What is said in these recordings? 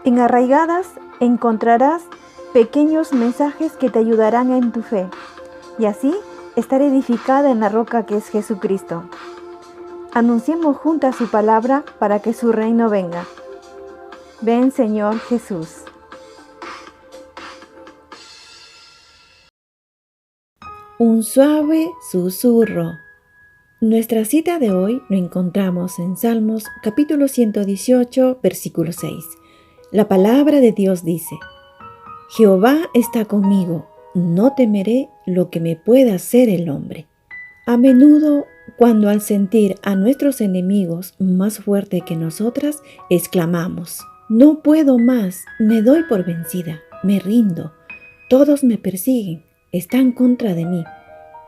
En Arraigadas encontrarás pequeños mensajes que te ayudarán en tu fe y así estar edificada en la roca que es Jesucristo. Anunciemos juntas su palabra para que su reino venga. Ven, Señor Jesús. Un suave susurro. Nuestra cita de hoy lo encontramos en Salmos capítulo 118, versículo 6. La palabra de Dios dice: Jehová está conmigo, no temeré lo que me pueda hacer el hombre. A menudo, cuando al sentir a nuestros enemigos más fuerte que nosotras, exclamamos: no puedo más, me doy por vencida, me rindo, todos me persiguen, están contra de mí.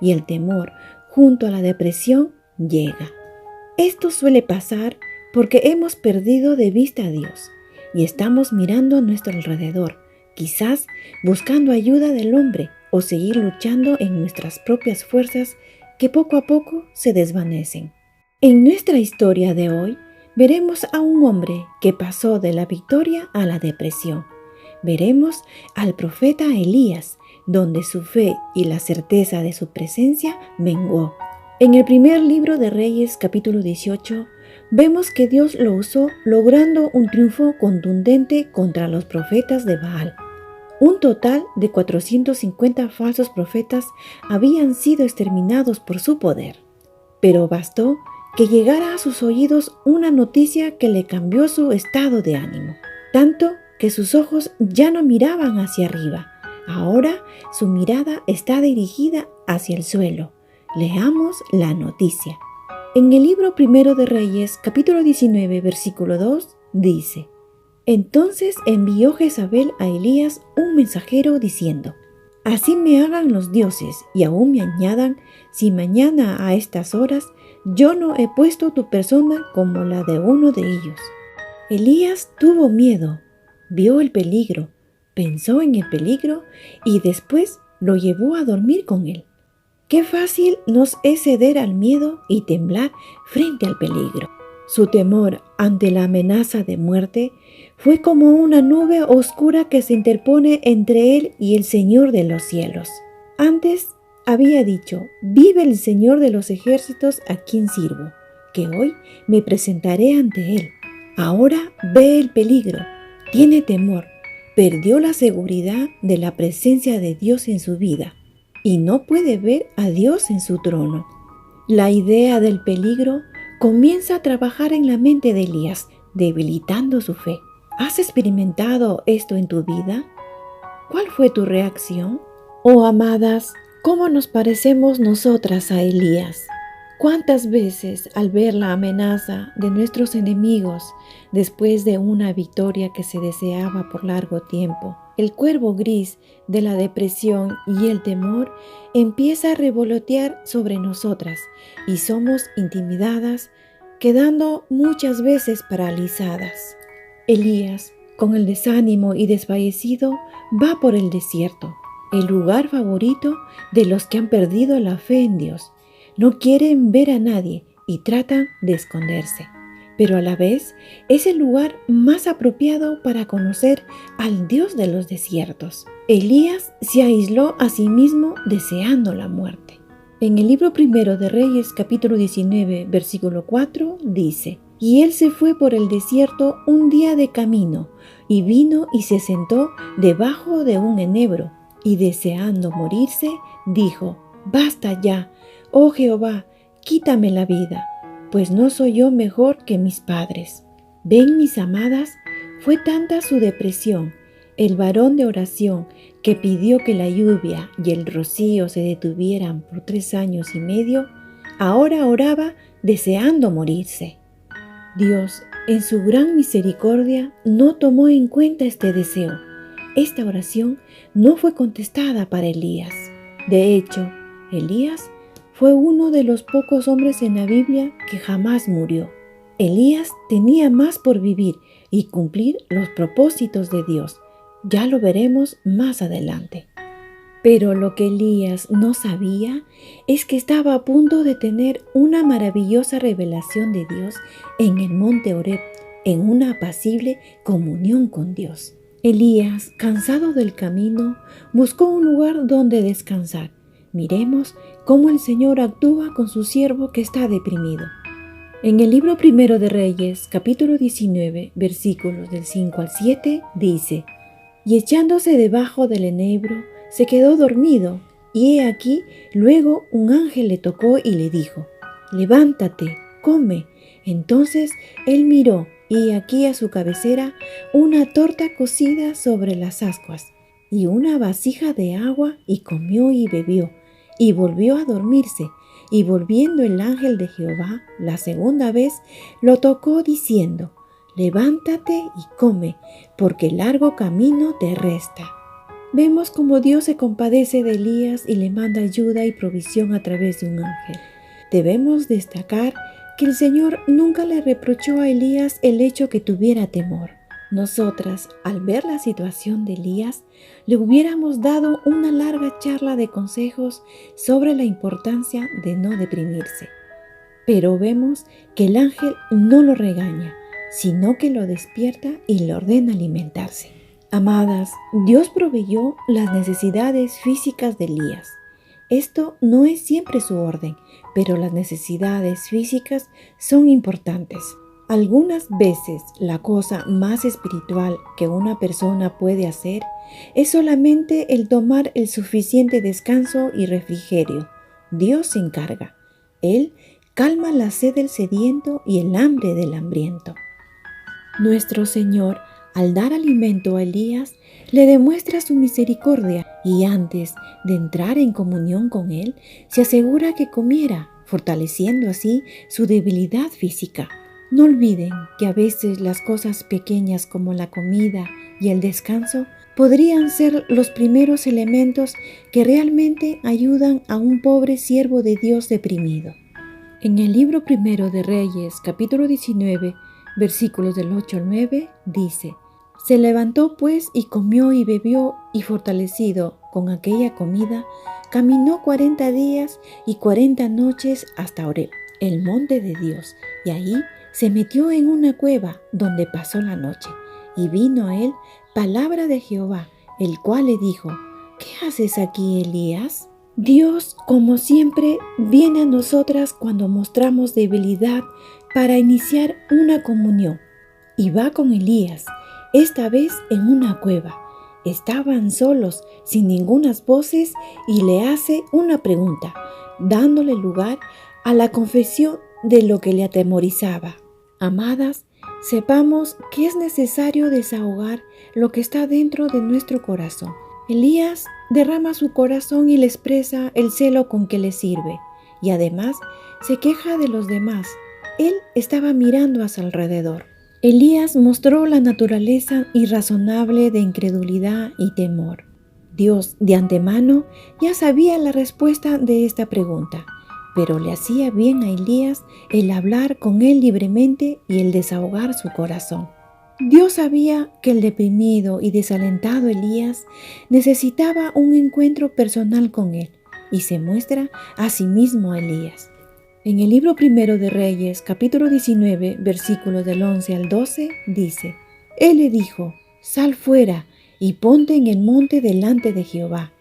Y el temor, junto a la depresión, llega. Esto suele pasar porque hemos perdido de vista a Dios y estamos mirando a nuestro alrededor, quizás buscando ayuda del hombre o seguir luchando en nuestras propias fuerzas que poco a poco se desvanecen. En nuestra historia de hoy, veremos a un hombre que pasó de la victoria a la depresión. Veremos al profeta Elías, donde su fe y la certeza de su presencia menguó. En el primer libro de Reyes, capítulo 18, vemos que Dios lo usó logrando un triunfo contundente contra los profetas de Baal. Un total de 450 falsos profetas habían sido exterminados por su poder. Pero bastó que llegara a sus oídos una noticia que le cambió su estado de ánimo, tanto que sus ojos ya no miraban hacia arriba. Ahora su mirada está dirigida hacia el suelo. Leamos la noticia. En el libro primero de Reyes, capítulo 19, versículo 2, dice: Entonces envió Jezabel a Elías un mensajero diciendo: Así me hagan los dioses y aún me añadan, si mañana a estas horas yo no he puesto tu persona como la de uno de ellos. Elías tuvo miedo, vio el peligro, pensó en el peligro y después lo llevó a dormir con él. Qué fácil nos es ceder al miedo y temblar frente al peligro. Su temor ante la amenaza de muerte fue como una nube oscura que se interpone entre él y el Señor de los cielos. Antes había dicho: vive el Señor de los ejércitos a quien sirvo, que hoy me presentaré ante él. Ahora ve el peligro, tiene temor, perdió la seguridad de la presencia de Dios en su vida y no puede ver a Dios en su trono. La idea del peligro comienza a trabajar en la mente de Elías, debilitando su fe. ¿Has experimentado esto en tu vida? ¿Cuál fue tu reacción? Oh, amadas, ¿cómo nos parecemos nosotras a Elías? ¿Cuántas veces al ver la amenaza de nuestros enemigos después de una victoria que se deseaba por largo tiempo, el cuervo gris de la depresión y el temor empieza a revolotear sobre nosotras y somos intimidadas, quedando muchas veces paralizadas? Elías, con el desánimo y desfallecido, va por el desierto, el lugar favorito de los que han perdido la fe en Dios. No quieren ver a nadie y tratan de esconderse, pero a la vez es el lugar más apropiado para conocer al Dios de los desiertos. Elías se aisló a sí mismo deseando la muerte. En el libro primero de Reyes, capítulo 19, versículo 4, dice: Y él se fue por el desierto un día de camino, y vino y se sentó debajo de un enebro, y deseando morirse, dijo: Basta ya, oh Jehová, quítame la vida, pues no soy yo mejor que mis padres. Ven, mis amadas, fue tanta su depresión, el varón de oración que pidió que la lluvia y el rocío se detuvieran por 3 años y medio, ahora oraba deseando morirse. Dios, en su gran misericordia, no tomó en cuenta este deseo. Esta oración no fue contestada para Elías. De hecho, Elías fue uno de los pocos hombres en la Biblia que jamás murió. Elías tenía más por vivir y cumplir los propósitos de Dios. Ya lo veremos más adelante. Pero lo que Elías no sabía es que estaba a punto de tener una maravillosa revelación de Dios en el monte Horeb, en una apacible comunión con Dios. Elías, cansado del camino, buscó un lugar donde descansar. Miremos cómo el Señor actúa con su siervo que está deprimido. En el libro primero de Reyes, capítulo 19, versículos del 5 al 7, dice: Y echándose debajo del enebro, se quedó dormido, y he aquí, luego un ángel le tocó y le dijo: Levántate, come. Entonces él miró, y aquí a su cabecera una torta cocida sobre las ascuas, y una vasija de agua, y comió y bebió, y volvió a dormirse. Y volviendo el ángel de Jehová la segunda vez, lo tocó diciendo: Levántate y come, porque largo camino te resta. Vemos cómo Dios se compadece de Elías y le manda ayuda y provisión a través de un ángel. Debemos destacar que el Señor nunca le reprochó a Elías el hecho que tuviera temor. Nosotras, al ver la situación de Elías, le hubiéramos dado una larga charla de consejos sobre la importancia de no deprimirse. Pero vemos que el ángel no lo regaña, sino que lo despierta y le ordena alimentarse. Amadas, Dios proveyó las necesidades físicas de Elías. Esto no es siempre su orden, pero las necesidades físicas son importantes. Algunas veces la cosa más espiritual que una persona puede hacer es solamente el tomar el suficiente descanso y refrigerio. Dios se encarga. Él calma la sed del sediento y el hambre del hambriento. Nuestro Señor, al dar alimento a Elías, le demuestra su misericordia y antes de entrar en comunión con él, se asegura que comiera, fortaleciendo así su debilidad física. No olviden que a veces las cosas pequeñas como la comida y el descanso podrían ser los primeros elementos que realmente ayudan a un pobre siervo de Dios deprimido. En el libro primero de Reyes, capítulo 19, versículos del 8 al 9, dice: Se levantó pues y comió y bebió, y fortalecido con aquella comida, caminó 40 días y 40 noches hasta Horeb, el monte de Dios, y ahí se metió en una cueva donde pasó la noche. Y vino a él palabra de Jehová, el cual le dijo: ¿Qué haces aquí, Elías? Dios, como siempre, viene a nosotras cuando mostramos debilidad para iniciar una comunión. Y va con Elías, esta vez en una cueva. Estaban solos, sin ningunas voces, y le hace una pregunta, dándole lugar a la confesión de lo que le atemorizaba. Amadas, sepamos que es necesario desahogar lo que está dentro de nuestro corazón. Elías derrama su corazón y le expresa el celo con que le sirve, y además se queja de los demás. Él estaba mirando a su alrededor. Elías mostró la naturaleza irrazonable de incredulidad y temor. Dios, de antemano, ya sabía la respuesta de esta pregunta, pero le hacía bien a Elías el hablar con él libremente y el desahogar su corazón. Dios sabía que el deprimido y desalentado Elías necesitaba un encuentro personal con él, y se muestra a sí mismo a Elías. En el libro primero de Reyes, capítulo 19, versículos del 11 al 12, dice: Él le dijo: Sal fuera y ponte en el monte delante de Jehová.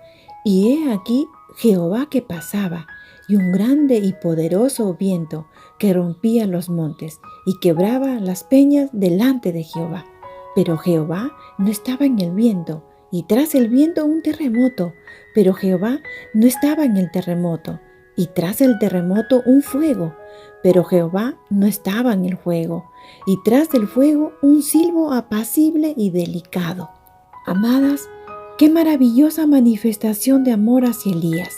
Y he aquí Jehová que pasaba, y un grande y poderoso viento que rompía los montes y quebraba las peñas delante de Jehová. Pero Jehová no estaba en el viento, y tras el viento un terremoto, pero Jehová no estaba en el terremoto, y tras el terremoto un fuego, pero Jehová no estaba en el fuego, y tras del fuego un silbo apacible y delicado. Amadas, qué maravillosa manifestación de amor hacia Elías.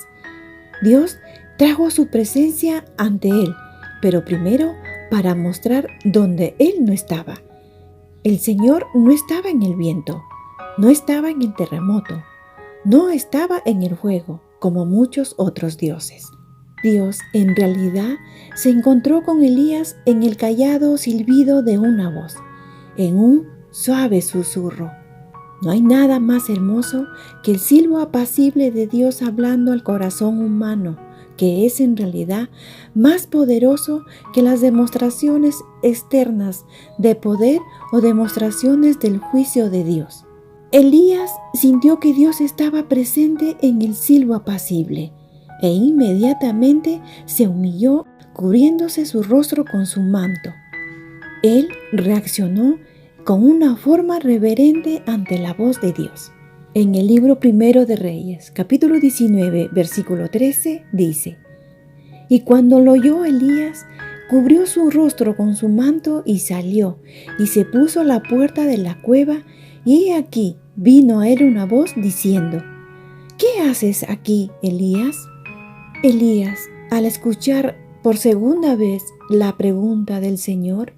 Dios trajo su presencia ante él, pero primero para mostrar dónde él no estaba. El Señor no estaba en el viento, no estaba en el terremoto, no estaba en el fuego, como muchos otros dioses. Dios, en realidad, se encontró con Elías en el callado silbido de una voz, en un suave susurro. No hay nada más hermoso que el silbo apacible de Dios hablando al corazón humano, que es en realidad más poderoso que las demostraciones externas de poder o demostraciones del juicio de Dios. Elías sintió que Dios estaba presente en el silbo apacible e inmediatamente se humilló cubriéndose su rostro con su manto. Él reaccionó con una forma reverente ante la voz de Dios. En el libro primero de Reyes, capítulo 19, versículo 13, dice: Y cuando lo oyó Elías, cubrió su rostro con su manto y salió, y se puso a la puerta de la cueva, y he aquí vino a él una voz diciendo: ¿Qué haces aquí, Elías? Elías, al escuchar por segunda vez la pregunta del Señor,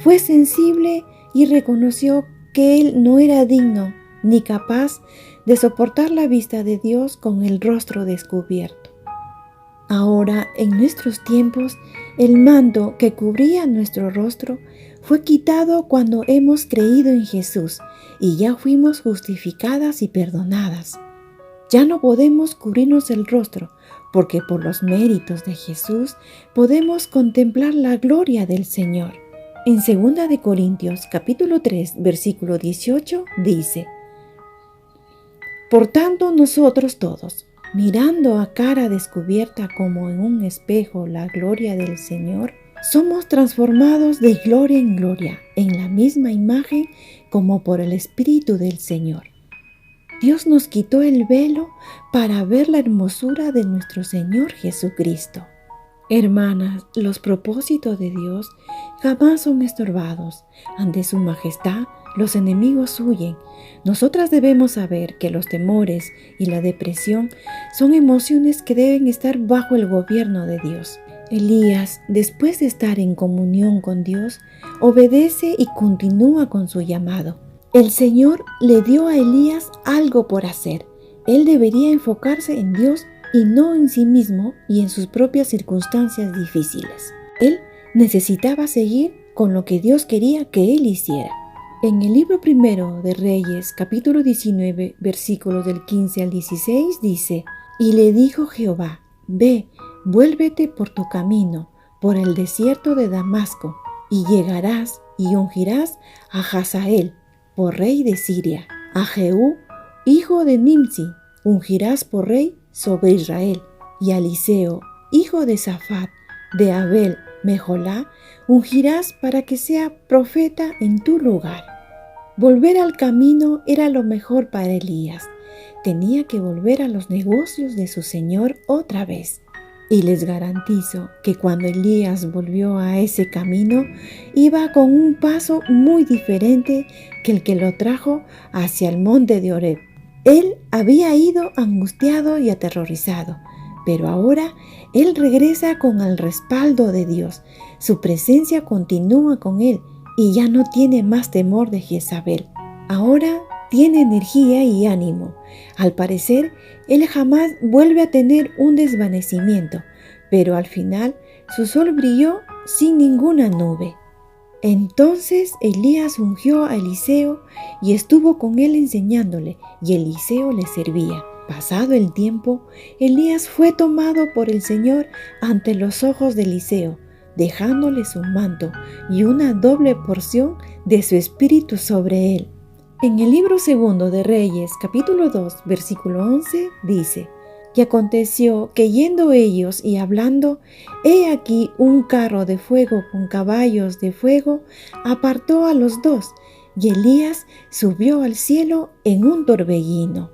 fue sensible y reconoció que él no era digno ni capaz de soportar la vista de Dios con el rostro descubierto. Ahora, en nuestros tiempos, el manto que cubría nuestro rostro fue quitado cuando hemos creído en Jesús y ya fuimos justificadas y perdonadas. Ya no podemos cubrirnos el rostro, porque por los méritos de Jesús podemos contemplar la gloria del Señor. En 2 de Corintios, capítulo 3, versículo 18, dice: Por tanto, nosotros todos, mirando a cara descubierta como en un espejo la gloria del Señor, somos transformados de gloria en gloria, en la misma imagen como por el Espíritu del Señor. Dios nos quitó el velo para ver la hermosura de nuestro Señor Jesucristo. Hermanas, los propósitos de Dios jamás son estorbados. Ante su majestad, los enemigos huyen. Nosotras debemos saber que los temores y la depresión son emociones que deben estar bajo el gobierno de Dios. Elías, después de estar en comunión con Dios, obedece y continúa con su llamado. El Señor le dio a Elías algo por hacer. Él debería enfocarse en Dios y no en sí mismo y en sus propias circunstancias difíciles. Él necesitaba seguir con lo que Dios quería que él hiciera. En el libro primero de Reyes, capítulo 19, versículos del 15 al 16, dice: Y le dijo Jehová: Ve, vuélvete por tu camino, por el desierto de Damasco, y llegarás y ungirás a Hazael por rey de Siria, a Jehú, hijo de Nimsi, ungirás por rey sobre Israel, y a Eliseo, hijo de Safat, de Abel Mejolá, ungirás para que sea profeta en tu lugar. Volver al camino era lo mejor para Elías. Tenía que volver a los negocios de su Señor otra vez. Y les garantizo que cuando Elías volvió a ese camino, iba con un paso muy diferente que el que lo trajo hacia el monte de Horeb. Él había ido angustiado y aterrorizado, pero ahora él regresa con el respaldo de Dios. Su presencia continúa con él y ya no tiene más temor de Jezabel. Ahora tiene energía y ánimo. Al parecer, él jamás vuelve a tener un desvanecimiento, pero al final su sol brilló sin ninguna nube. Entonces Elías ungió a Eliseo y estuvo con él enseñándole, y Eliseo le servía. Pasado el tiempo, Elías fue tomado por el Señor ante los ojos de Eliseo, dejándole su manto y una doble porción de su espíritu sobre él. En el libro segundo de Reyes, capítulo 2, versículo 11, dice: Y aconteció que yendo ellos y hablando, he aquí un carro de fuego con caballos de fuego apartó a los dos, y Elías subió al cielo en un torbellino.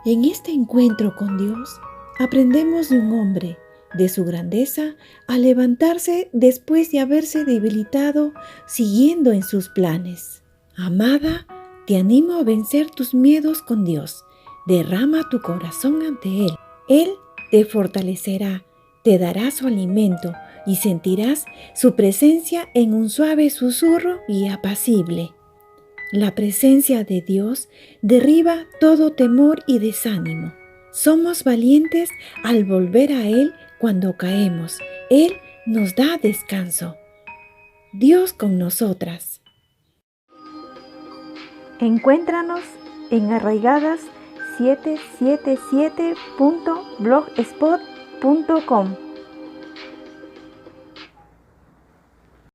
En este encuentro con Dios, aprendemos de un hombre, de su grandeza, a levantarse después de haberse debilitado siguiendo en sus planes. Amada, te animo a vencer tus miedos con Dios. Derrama tu corazón ante Él. Él te fortalecerá, te dará su alimento y sentirás su presencia en un suave susurro y apacible. La presencia de Dios derriba todo temor y desánimo. Somos valientes al volver a Él cuando caemos. Él nos da descanso. Dios con nosotras. Encuéntranos en arraigadas777.blogspot.com gmail.com.